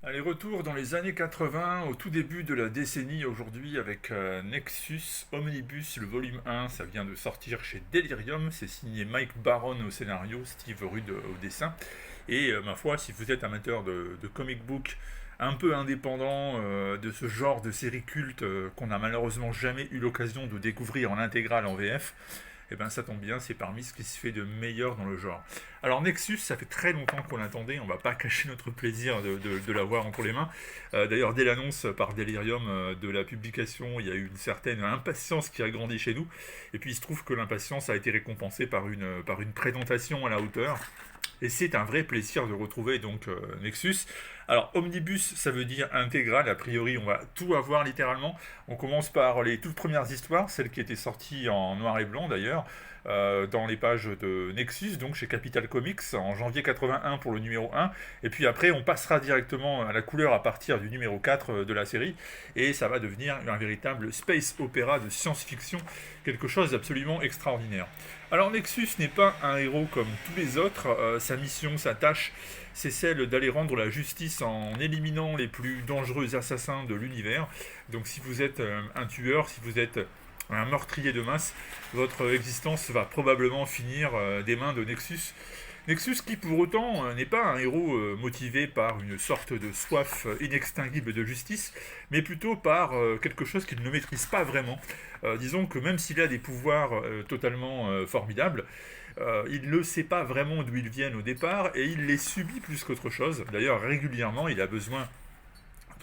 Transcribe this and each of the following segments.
Allez, retour dans les années 80, au tout début de la décennie aujourd'hui, avec Nexus Omnibus, le volume 1, ça vient de sortir chez Delirium, c'est signé Mike Baron au scénario, Steve Rude au dessin. Et ma foi, si vous êtes amateur de comic book un peu indépendant, de ce genre de série culte qu'on n'a malheureusement jamais eu l'occasion de découvrir en intégrale en VF, et ben ça tombe bien, c'est parmi ce qui se fait de meilleur dans le genre. Alors Nexus, ça fait très longtemps qu'on l'attendait, on va pas cacher notre plaisir de l'avoir entre les mains. D'ailleurs, dès l'annonce par Delirium de la publication, il y a eu une certaine impatience qui a grandi chez nous. Et puis il se trouve que l'impatience a été récompensée par une présentation à la hauteur. Et c'est un vrai plaisir de retrouver donc Nexus. Alors omnibus, ça veut dire intégral. A priori, on va tout avoir littéralement. On commence par les toutes premières histoires, celles qui étaient sorties en noir et blanc d'ailleurs, dans les pages de Nexus, donc chez Capital Comics, en janvier 81 pour le numéro 1. Et puis après, on passera directement à la couleur à partir du numéro 4 de la série. Et ça va devenir un véritable space opéra de science-fiction, quelque chose d'absolument extraordinaire. Alors Nexus n'est pas un héros comme tous les autres. Sa mission, sa tâche, c'est celle d'aller rendre la justice en éliminant les plus dangereux assassins de l'univers. Donc si vous êtes un tueur, si vous êtes un meurtrier de masse, votre existence va probablement finir des mains de Nexus. Nexus qui pour autant n'est pas un héros motivé par une sorte de soif inextinguible de justice, mais plutôt par quelque chose qu'il ne maîtrise pas vraiment. Disons que même s'il a des pouvoirs totalement formidables, il ne sait pas vraiment d'où ils viennent au départ et il les subit plus qu'autre chose. D'ailleurs, régulièrement, il a besoin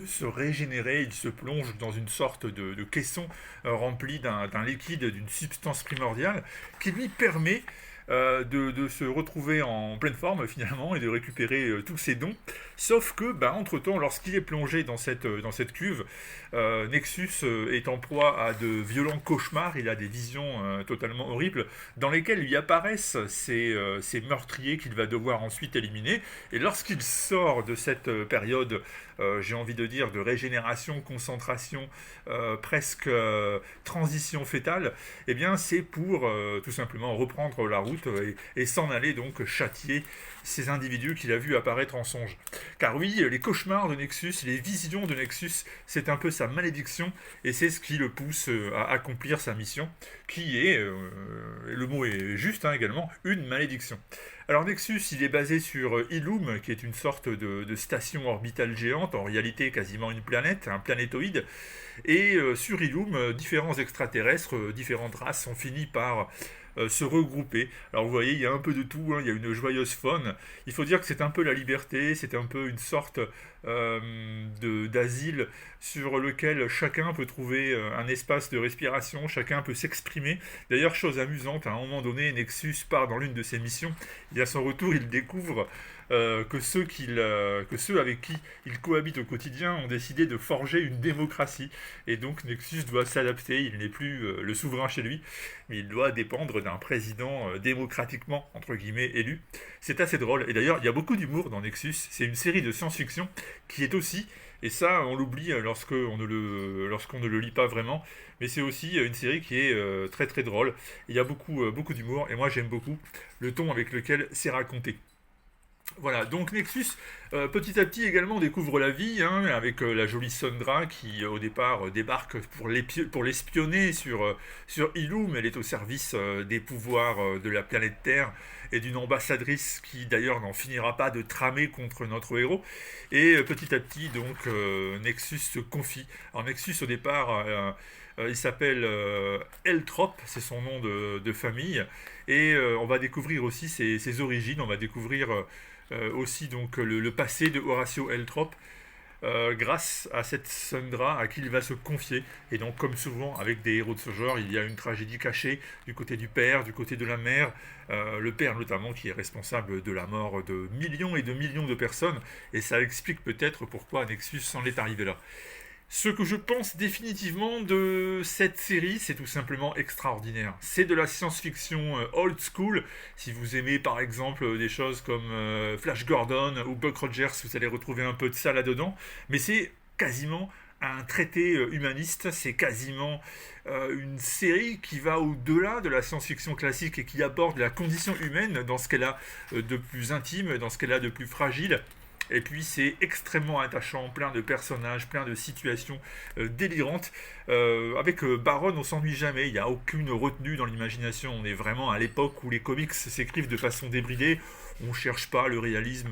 de se régénérer, il se plonge dans une sorte de caisson rempli d'un liquide, d'une substance primordiale qui lui permet de se retrouver en pleine forme finalement et de récupérer tous ses dons. Sauf que, bah, entre-temps, lorsqu'il est plongé dans cette cuve, Nexus est en proie à de violents cauchemars, il a des visions totalement horribles dans lesquelles lui apparaissent ces meurtriers qu'il va devoir ensuite éliminer. Et lorsqu'il sort de cette période, j'ai envie de dire, de régénération, concentration, presque transition fétale, eh bien c'est pour tout simplement reprendre la route et s'en aller donc châtier ces individus qu'il a vus apparaître en songe. Car oui, les cauchemars de Nexus, les visions de Nexus, c'est un peu sa malédiction et c'est ce qui le pousse à accomplir sa mission, qui est, le mot est juste hein, également, une malédiction. Alors Nexus, il est basé sur Illum, qui est une sorte de station orbitale géante, en réalité quasiment une planète, un planétoïde, et sur Illum, différents extraterrestres, différentes races ont fini par se regrouper. Alors vous voyez, il y a un peu de tout, hein, il y a une joyeuse faune. Il faut dire que c'est un peu la liberté, c'est un peu une sorte d'asile sur lequel chacun peut trouver un espace de respiration, chacun peut s'exprimer. D'ailleurs, chose amusante, à un moment donné, Nexus part dans l'une de ses missions, et à son retour, il découvre que ceux avec qui il cohabite au quotidien ont décidé de forger une démocratie. Et donc Nexus doit s'adapter, il n'est plus le souverain chez lui, mais il doit dépendre d'un président démocratiquement, entre guillemets, élu. C'est assez drôle. Et d'ailleurs, il y a beaucoup d'humour dans Nexus. C'est une série de science-fiction qui est aussi, et ça on l'oublie lorsqu'on ne le lit pas vraiment, mais c'est aussi une série qui est très très drôle. Il y a beaucoup d'humour, et moi j'aime beaucoup le ton avec lequel c'est raconté. Voilà, donc Nexus, petit à petit également découvre la vie, hein, avec la jolie Sandra qui au départ débarque pour l'espionner sur Illum. Elle est au service des pouvoirs de la planète Terre et d'une ambassadrice qui d'ailleurs n'en finira pas de tramer contre notre héros. Et petit à petit, donc, Nexus se confie. Alors Nexus au départ, il s'appelle Eltrop, c'est son nom de famille. Et on va découvrir aussi ses origines, on va découvrir aussi donc le passé de Horatio Eltrop grâce à cette Sandra à qui il va se confier. Et donc, comme souvent avec des héros de ce genre, il y a une tragédie cachée du côté du père, du côté de la mère, le père notamment qui est responsable de la mort de millions et de millions de personnes. Et ça explique peut-être pourquoi Nexus en est arrivé là. Ce que je pense définitivement de cette série, c'est tout simplement extraordinaire. C'est de la science-fiction old school. Si vous aimez par exemple des choses comme Flash Gordon ou Buck Rogers, vous allez retrouver un peu de ça là-dedans. Mais c'est quasiment un traité humaniste, c'est quasiment une série qui va au-delà de la science-fiction classique et qui aborde la condition humaine dans ce qu'elle a de plus intime, dans ce qu'elle a de plus fragile. Et puis c'est extrêmement attachant, plein de personnages, plein de situations délirantes. Avec Baron, on s'ennuie jamais, il n'y a aucune retenue dans l'imagination. On est vraiment à l'époque où les comics s'écrivent de façon débridée. On ne cherche pas le réalisme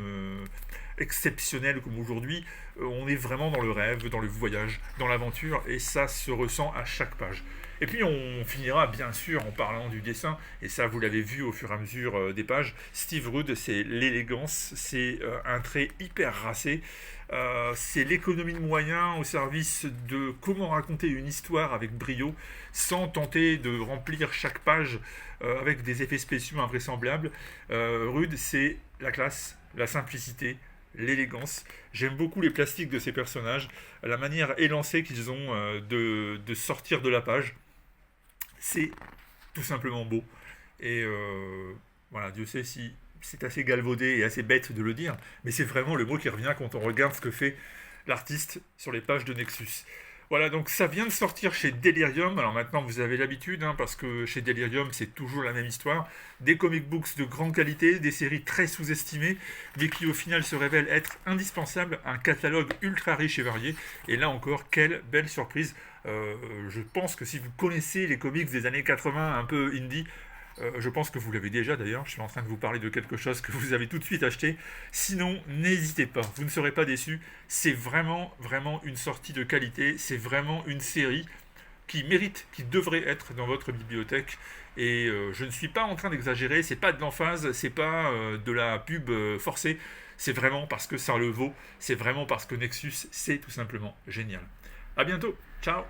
exceptionnel comme aujourd'hui. On est vraiment dans le rêve, dans le voyage, dans l'aventure, et ça se ressent à chaque page. Et puis on finira bien sûr en parlant du dessin, et ça vous l'avez vu au fur et à mesure des pages. Steve Rude, c'est l'élégance, c'est un trait hyper racé, c'est l'économie de moyens au service de comment raconter une histoire avec brio, sans tenter de remplir chaque page avec des effets spéciaux invraisemblables. Rude, c'est la classe, la simplicité, l'élégance. J'aime beaucoup les plastiques de ces personnages, la manière élancée qu'ils ont de sortir de la page. C'est tout simplement beau. Et voilà, Dieu sait si c'est assez galvaudé et assez bête de le dire, mais c'est vraiment le mot qui revient quand on regarde ce que fait l'artiste sur les pages de Nexus. Voilà, donc ça vient de sortir chez Delirium. Alors maintenant, vous avez l'habitude, hein, parce que chez Delirium, c'est toujours la même histoire. Des comic books de grande qualité, des séries très sous-estimées, mais qui au final se révèlent être indispensables, un catalogue ultra riche et varié. Et là encore, quelle belle surprise. Je pense que si vous connaissez les comics des années 80, un peu indie, je pense que vous l'avez déjà d'ailleurs, je suis en train de vous parler de quelque chose que vous avez tout de suite acheté. Sinon, n'hésitez pas, vous ne serez pas déçus. C'est vraiment, vraiment une sortie de qualité, c'est vraiment une série qui mérite, qui devrait être dans votre bibliothèque. Et je ne suis pas en train d'exagérer, c'est pas de l'emphase, c'est pas de la pub forcée, c'est vraiment parce que ça le vaut, c'est vraiment parce que Nexus, c'est tout simplement génial. A bientôt, ciao.